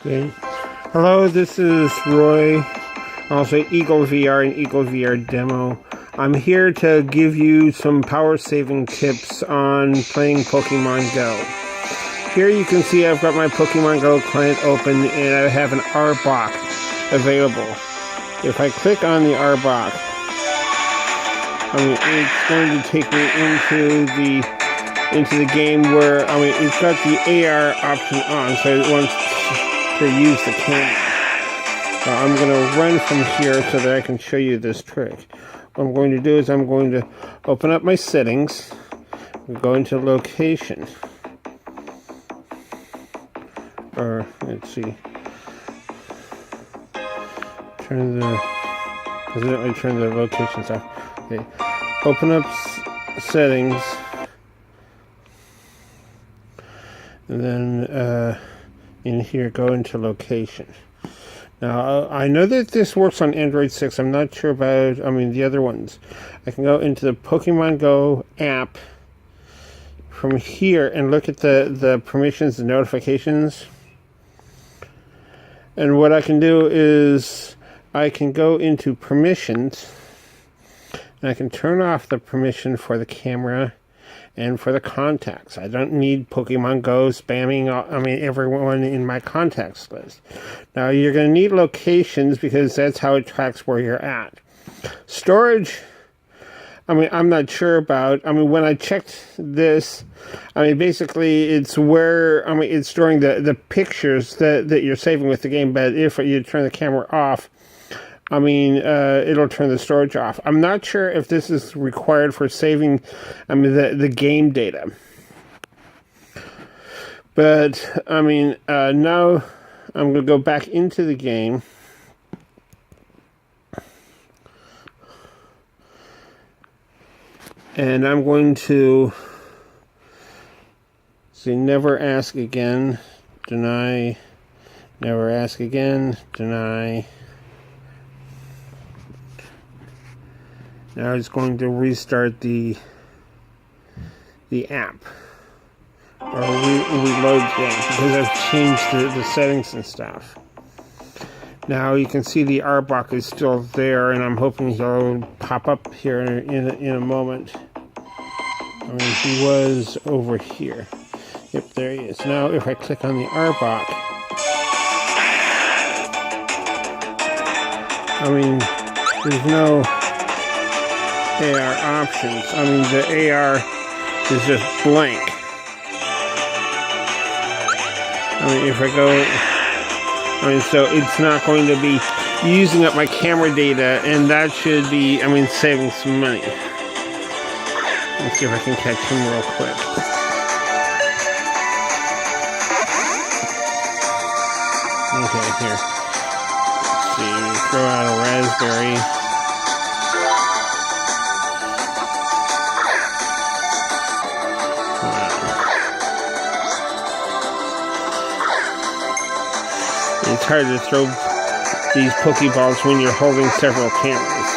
Okay. Hello, this is Roy, also Eagle VR and Eagle VR Demo. I'm here to give you some power saving tips on playing PokemonGo. Here you can see I've got my PokemonGo client open and I have an RBOC available. If I click on the RBOC, it's going to take me into the game where, it's got the AR option on, so it wants to use the camera. I'm going to run from here so that I can show you this trick. What I'm going to do is I'm going to open up my settings, go into location, or let's see, turn the locations off. Okay, open up settings, and then in here go into location. Now, I know that this works on Android 6. I'm not sure about, the other ones. I can go into the PokemonGo app from here and look at the permissions and notifications. And what I can do is I can go into permissions and I can turn off the permission for the camera and for the contacts. I don't need PokemonGo spamming everyone in my contacts list. Now you're going to need locations because that's how it tracks where you're at. Storage, I'm not sure about. When I checked this, basically it's where, it's storing the pictures that you're saving with the game, but if you turn the camera off, it'll turn the storage off. I'm not sure if this is required for saving, the game data. But, now I'm going to go back into the game. And I'm going to see, never ask again, deny, never ask again, deny. Now it's going to restart the app, or reload the app, because I've changed the settings and stuff. Now you can see the RBOC is still there, and I'm hoping he'll pop up here in a moment. He was over here. Yep, there he is. Now if I click on the RBOC, there's no AR options. The AR is just blank. If I go, so it's not going to be using up my camera data, and that should be, saving some money. Let's see if I can catch him real quick. Okay, here. Let's see, throw out a raspberry. It's hard to throw these Pokeballs when you're holding several cameras.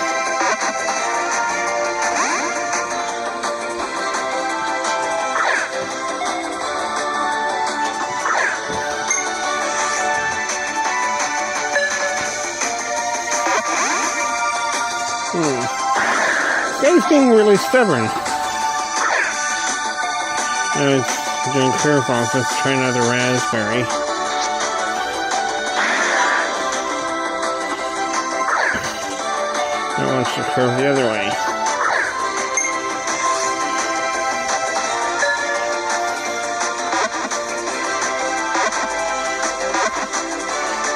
This guy's being really stubborn. Now it's doing curveballs. Let's try another raspberry. It wants to curve the other way.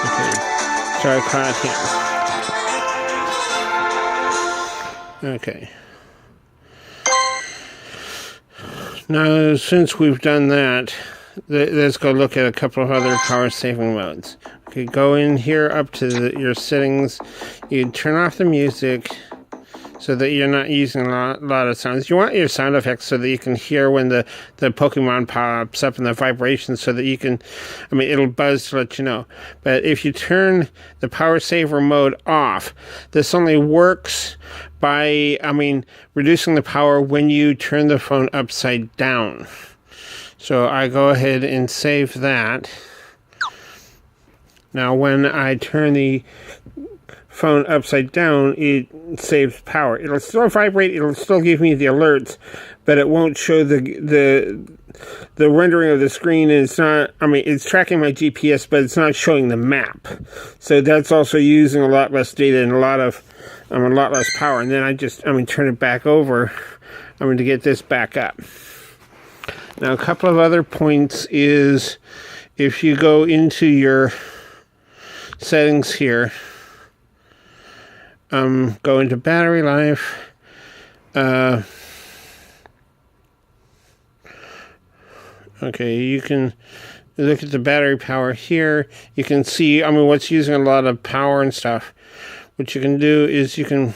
Okay, so I caught him. Okay. Now, since we've done that, let's go look at a couple of other power saving modes. Okay, go in here up to your settings. You turn off the music so that you're not using a lot of sounds. You want your sound effects so that you can hear when the Pokemon pops up and the vibrations, so that you can, it'll buzz to let you know. But if you turn the power saver mode off, this only works by, reducing the power when you turn the phone upside down. So I go ahead and save that. Now, when I turn the phone upside down, it saves power. It'll still vibrate, it'll still give me the alerts, but it won't show the rendering of the screen. It's not, I mean, it's tracking my GPS, but it's not showing the map. So that's also using a lot less data and a lot less power. And then I turn it back over, to get this back up. Now, a couple of other points is, if you go into your settings here, go into battery life, okay, you can look at the battery power here. You can see, what's using a lot of power and stuff. What you can do is you can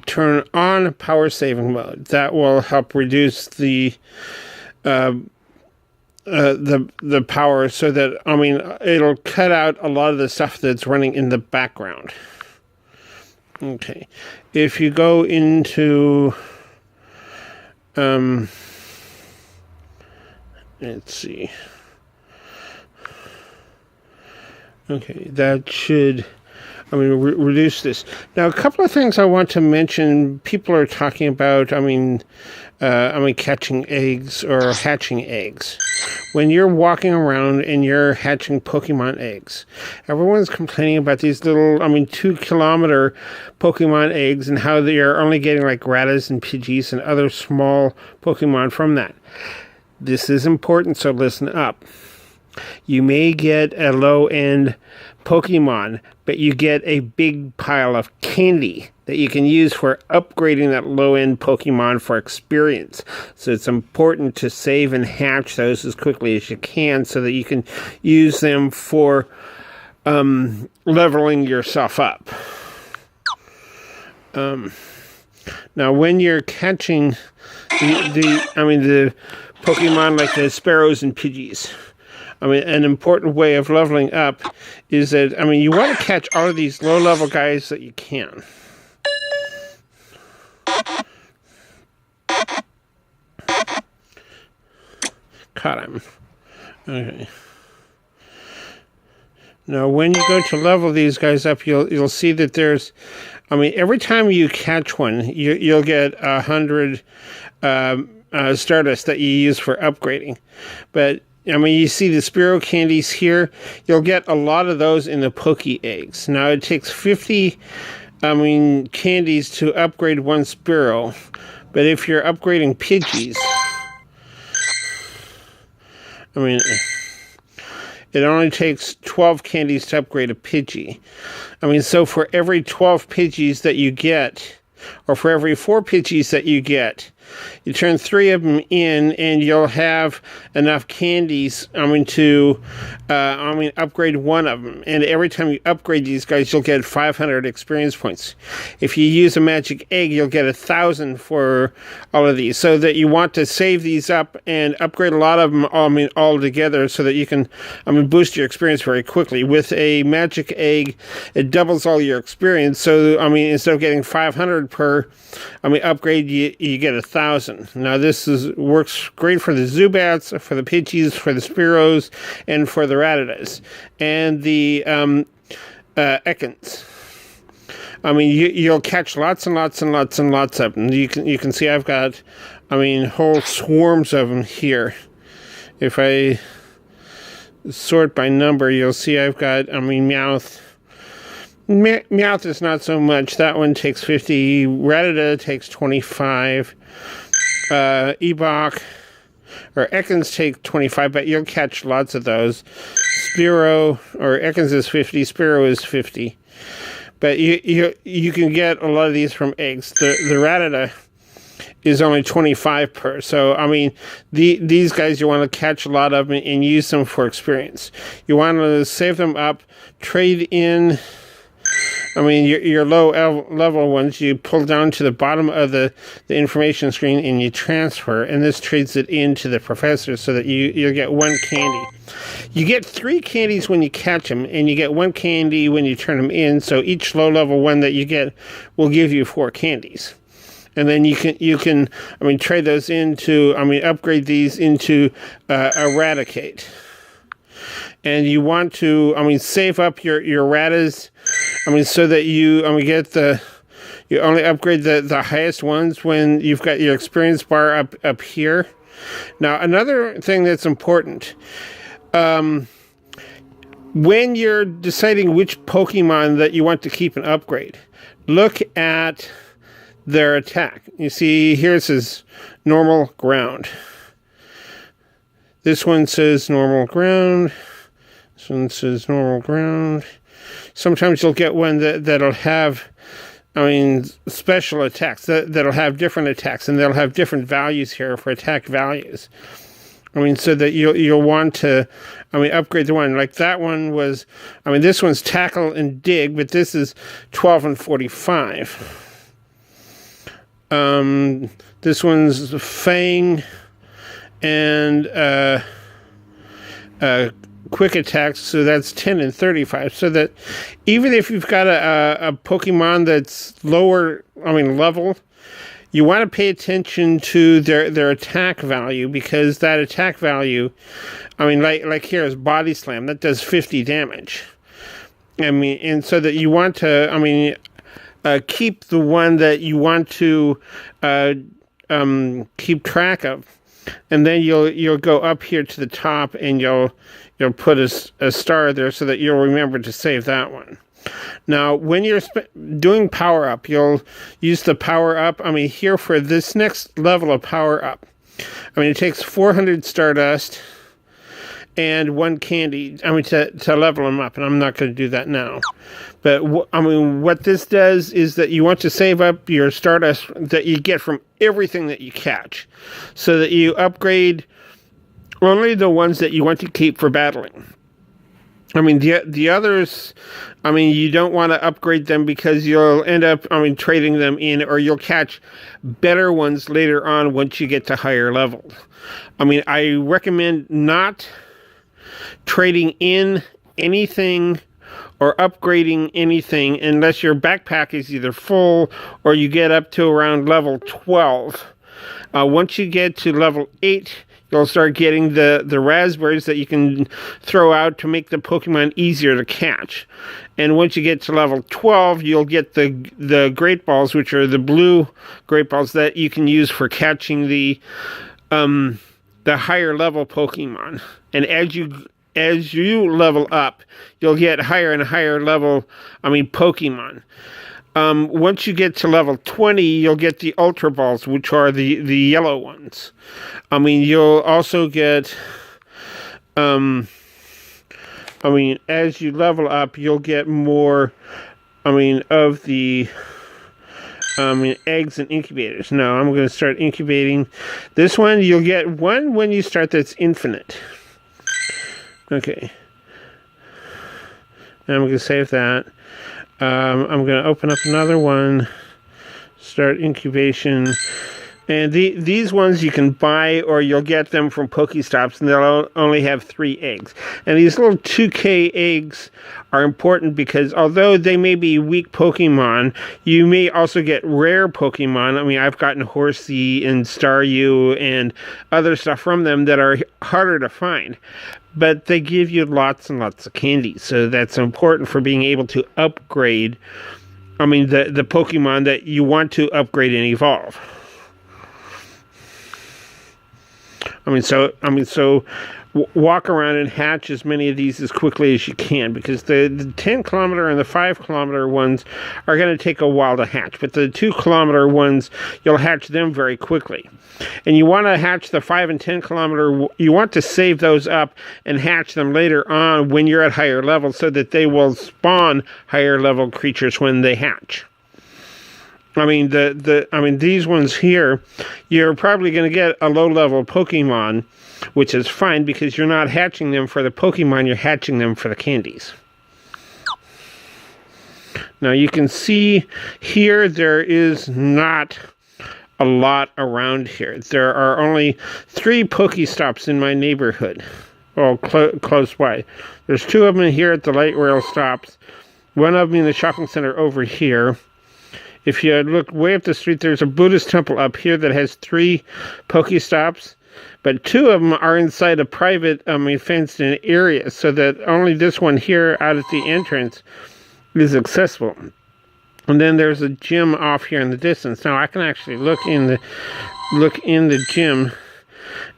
turn on power saving mode. That will help reduce the power, so that, it'll cut out a lot of the stuff that's running in the background. Okay. If you go into, let's see. Okay, that should, reduce this. Now, a couple of things I want to mention. People are talking about, catching eggs or hatching eggs. When you're walking around and you're hatching Pokemon eggs, everyone's complaining about these little, 2-kilometer Pokemon eggs and how they are only getting like Ratttas and Pidgeys and other small Pokemon from that. This is important, so listen up. You may get a low-end Pokemon, but you get a big pile of candy that you can use for upgrading that low-end Pokemon for experience. So it's important to save and hatch those as quickly as you can so that you can use them for leveling yourself up. Now, when you're catching the Pokemon like the Sparrows and Pidgeys, an important way of leveling up is that, you want to catch all of these low-level guys that you can. Caught him. Okay. Now, when you go to level these guys up, you'll see that there's, every time you catch one, you'll get 100 Stardust that you use for upgrading. But you see the Spearow candies here. You'll get a lot of those in the Poke eggs. Now, it takes 50, candies to upgrade one Spearow. But if you're upgrading Pidgeys, it only takes 12 candies to upgrade a Pidgey. So for every 12 Pidgeys that you get, or for every 4 Pidgeys that you get, you turn 3 of them in, and you'll have enough candies, to upgrade one of them. And every time you upgrade these guys, you'll get 500 experience points. If you use a magic egg, you'll get 1,000 for all of these. So that you want to save these up and upgrade a lot of them, all together, so that you can, boost your experience very quickly. With a magic egg, it doubles all your experience. So, instead of getting 500 per, upgrade, you get 1,000. Now, this works great for the Zubats, for the Pidgeys, for the Spearows, and for the Rattatas, and the Ekans. You'll catch lots and lots and lots and lots of them. You can see I've got, whole swarms of them here. If I sort by number, you'll see I've got, Meowth. Meowth is not so much. That one takes 50. Rattata takes 25. Ebok or Ekans take 25, but you'll catch lots of those. Spearow or Ekans is 50. Spearow is 50. But you can get a lot of these from eggs. The Rattata is only 25 per. So, these guys, you want to catch a lot of them and use them for experience. You want to save them up, trade in, your low level ones, you pull down to the bottom of the information screen and you transfer, and this trades it into the professor so that you'll get 1 candy. You get 3 candies when you catch them, and you get 1 candy when you turn them in, so each low level one that you get will give you 4 candies. And then you can trade those into, upgrade these into Eradicate. and you want to, save up your ratas, so that you, get you only upgrade the highest ones when you've got your experience bar up here. Now, another thing that's important, when you're deciding which Pokemon that you want to keep and upgrade, look at their attack. You see, here it says normal ground. This one says normal ground. This one says normal ground. Sometimes you'll get one that'll have, special attacks. That'll have different attacks, and they'll have different values here for attack values. So that you'll want to, upgrade the one. Like that one was, this one's tackle and dig, but this is 12 and 45. This one's fang and quick attacks, so that's 10 and 35. So that even if you've got a Pokemon that's lower, level, you want to pay attention to their attack value, because that attack value, like here is Body Slam, that does 50 damage. And so that you want to, keep the one that you want to keep track of, and then you'll go up here to the top, and you'll put a star there so that you'll remember to save that one. Now, when you're doing power up, you'll use the power up. Here for this next level of power up, it takes 400 Stardust and 1 candy, to level them up, and I'm not going to do that now. But what this does is that you want to save up your Stardust that you get from everything that you catch, so that you upgrade only the ones that you want to keep for battling. The others, you don't want to upgrade them, because you'll end up, trading them in, or you'll catch better ones later on once you get to higher levels. I recommend not trading in anything or upgrading anything unless your backpack is either full or you get up to around level 12. Once you get to level 8, you'll start getting the raspberries that you can throw out to make the Pokemon easier to catch. And once you get to level 12, you'll get the Great Balls, which are the blue Great Balls that you can use for catching the higher level Pokemon. And as you level up, you'll get higher and higher level, Pokemon. Once you get to level 20, you'll get the Ultra Balls, which are the yellow ones. You'll also get, as you level up, you'll get more, of the, eggs and incubators. Now, I'm going to start incubating. This one, you'll get one when you start that's infinite. Okay. And I'm going to save that. I'm going to open up another one, start incubation, and these ones you can buy, or you'll get them from Pokestops, and they'll only have 3 eggs. And these little 2K eggs are important because although they may be weak Pokemon, you may also get rare Pokemon. I've gotten Horsey and Staryu and other stuff from them that are harder to find. But they give you lots and lots of candy, so that's important for being able to upgrade, the Pokemon that you want to upgrade and evolve. So walk around and hatch as many of these as quickly as you can, because the 10 kilometer and the 5 kilometer ones are going to take a while to hatch, but the 2 kilometer ones, you'll hatch them very quickly. And you want to hatch the 5 and 10 kilometer, you want to save those up and hatch them later on when you're at higher levels, so that they will spawn higher level creatures when they hatch. These ones here, you're probably going to get a low-level Pokemon, which is fine because you're not hatching them for the Pokemon, you're hatching them for the candies. Now, you can see here there is not a lot around here. There are only 3 Pokestops in my neighborhood, close by. There's 2 of them here at the light rail stops, 1 of them in the shopping center over here. If you look way up the street, there's a Buddhist temple up here that has 3 Pokestops. but 2 of them are inside a private, fenced-in area, so that only this one here out at the entrance is accessible. And then there's a gym off here in the distance. Now I can actually look in the gym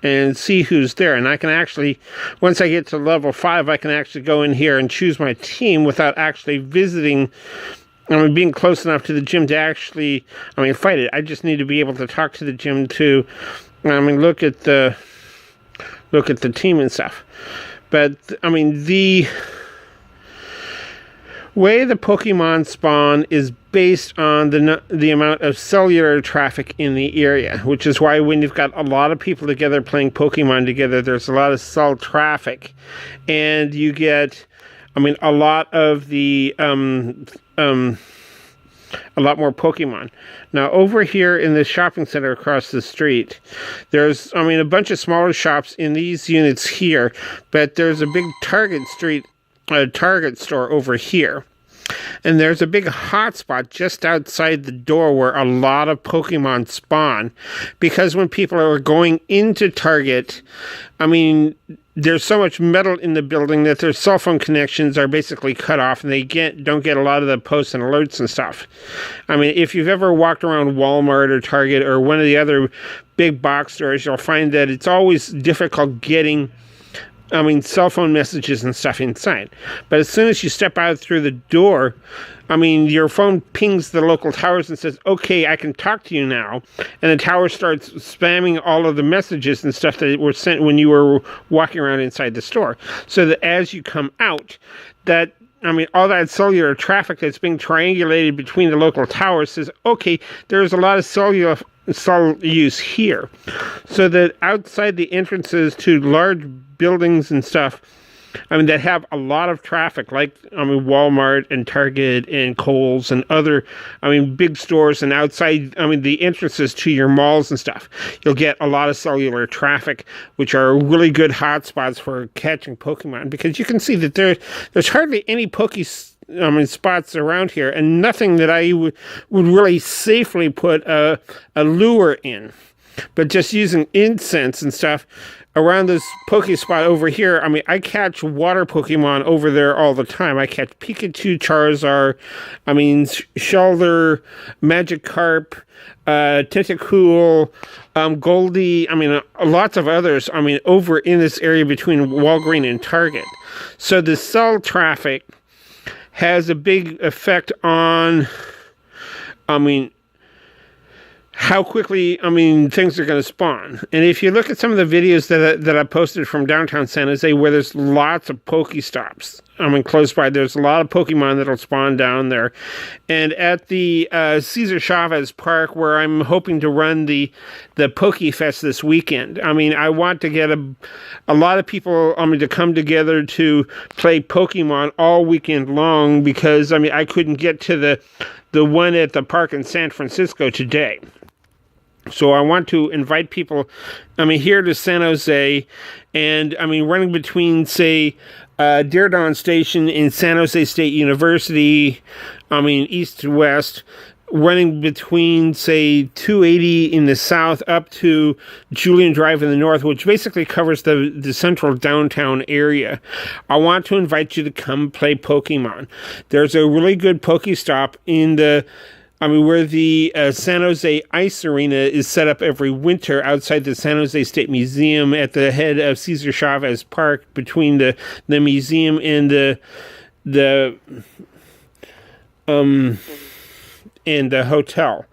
and see who's there. And I can actually, once I get to level 5, I can actually go in here and choose my team without actually visiting, being close enough to the gym to actually, fight it. I just need to be able to talk to the gym to, look at the team and stuff. But, the way the Pokemon spawn is based on the amount of cellular traffic in the area, which is why when you've got a lot of people together playing Pokemon together, there's a lot of cell traffic, and you get, a lot of the, a lot more Pokemon. Now, over here in the shopping center across the street, there's, a bunch of smaller shops in these units here, but there's a big Target store over here. And there's a big hotspot just outside the door where a lot of Pokemon spawn. Because when people are going into Target, there's so much metal in the building that their cell phone connections are basically cut off, and they don't get a lot of the posts and alerts and stuff. If you've ever walked around Walmart or Target or one of the other big box stores, you'll find that it's always difficult getting cell phone messages and stuff inside. But as soon as you step out through the door, your phone pings the local towers and says, okay, I can talk to you now. And the tower starts spamming all of the messages and stuff that were sent when you were walking around inside the store. So that as you come out, that all that cellular traffic that's being triangulated between the local towers says, okay, there's a lot of cell use here. So that outside the entrances to large buildings and stuff, that have a lot of traffic, like, Walmart and Target and Kohl's and other, big stores, and outside, the entrances to your malls and stuff, you'll get a lot of cellular traffic, which are really good hotspots for catching Pokemon, because you can see that there's hardly any spots around here, and nothing that I would really safely put a lure in. But just using incense and stuff around this Pokespot over here, I catch water Pokemon over there all the time. I catch Pikachu, Charizard, Shellder, Magikarp, Tentacool, Goldie, lots of others, over in this area between Walgreens and Target. So the cell traffic has a big effect on, how quickly, things are going to spawn. And if you look at some of the videos that I posted from downtown San Jose, where there's lots of Pokestops, close by, there's a lot of Pokemon that'll spawn down there. And at the Cesar Chavez Park, where I'm hoping to run the Pokefest this weekend, I want to get a lot of people, to come together to play Pokemon all weekend long, because, I couldn't get to the one at the park in San Francisco today. So I want to invite people, here to San Jose, and, running between, say, Deer Dawn Station in San Jose State University, east to west, running between, say, 280 in the south up to Julian Drive in the north, which basically covers the central downtown area. I want to invite you to come play Pokemon. There's a really good Pokestop in the, where the San Jose Ice Arena is set up every winter outside the San Jose State Museum at the head of Cesar Chavez Park, between the museum and the hotel.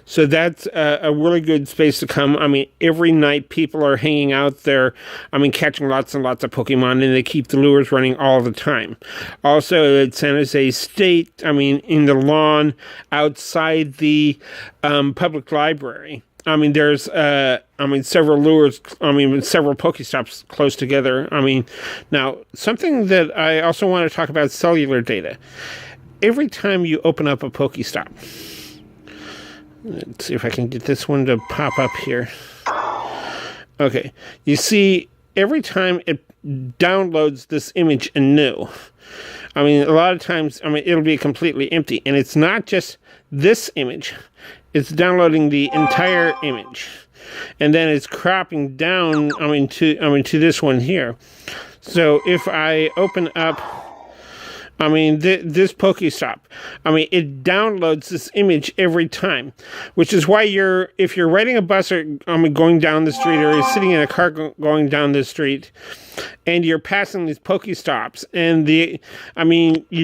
So that's a really good space to come. Every night people are hanging out there, catching lots and lots of Pokemon, and they keep the lures running all the time. Also at San Jose State, in the lawn outside the public library, there's, several lures, several Pokestops close together. Now, something that I also want to talk about, cellular data. Every time you open up a Pokestop, let's see if I can get this one to pop up here. Okay, you see, every time it downloads this image anew, a lot of times, it'll be completely empty. And it's not just this image, it's downloading the entire image. and then it's cropping down, to this one here. So if I open up, this Pokestop, it downloads this image every time, which is why if you're riding a bus or, going down the street, or you're sitting in a car going down the street, and you're passing these Pokestops, and you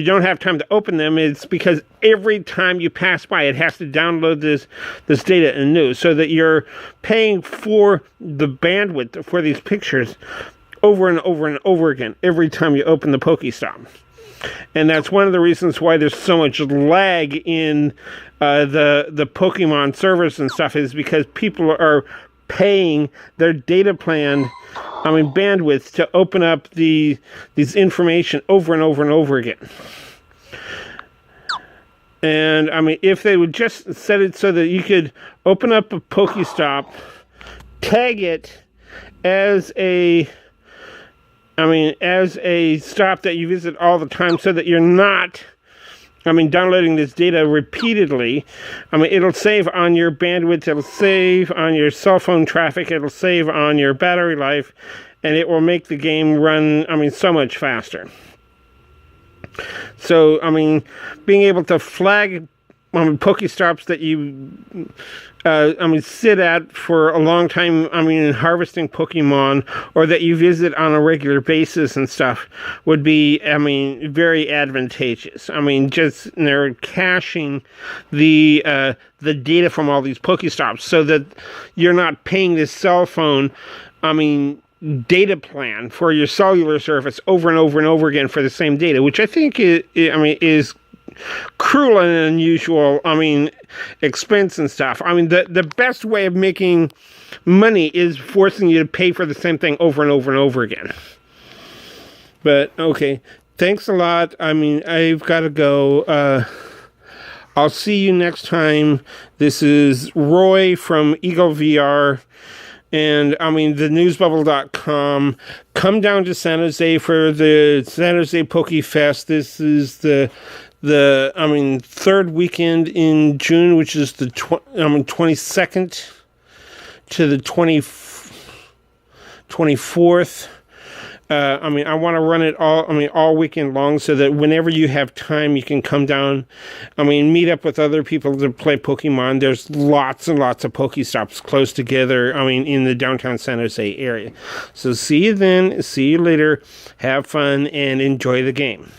don't have time to open them, it's because every time you pass by, it has to download this data anew, so that you're paying for the bandwidth for these pictures over and over and over again every time you open the Pokestop. And that's one of the reasons why there's so much lag in the Pokemon servers and stuff, is because people are paying their data plan, bandwidth, to open up these information over and over and over again. And if they would just set it so that you could open up a Pokestop, tag it as a stop that you visit all the time, so that you're not, downloading this data repeatedly. It'll save on your bandwidth, it'll save on your cell phone traffic, it'll save on your battery life, and it will make the game run, so much faster. So, being able to flag Pokestops that you sit at for a long time, harvesting Pokemon, or that you visit on a regular basis and stuff, would be, very advantageous. Just they're caching the data from all these Pokestops, so that you're not paying this cell phone, data plan for your cellular service over and over and over again for the same data, which I think is cruel and unusual, expense and stuff. The best way of making money is forcing you to pay for the same thing over and over and over again. But, okay. Thanks a lot. I've got to go. I'll see you next time. This is Roy from Eagle VR. And, thenewsbubble.com. Come down to San Jose for the San Jose Pokefest. This is the third weekend in June, which is the 22nd to the 24th. I want to run it all weekend long, so that whenever you have time, you can come down, meet up with other people to play Pokemon. There's lots and lots of Pokestops close together, in the downtown San Jose area. So see you then, see you later, have fun, and enjoy the game.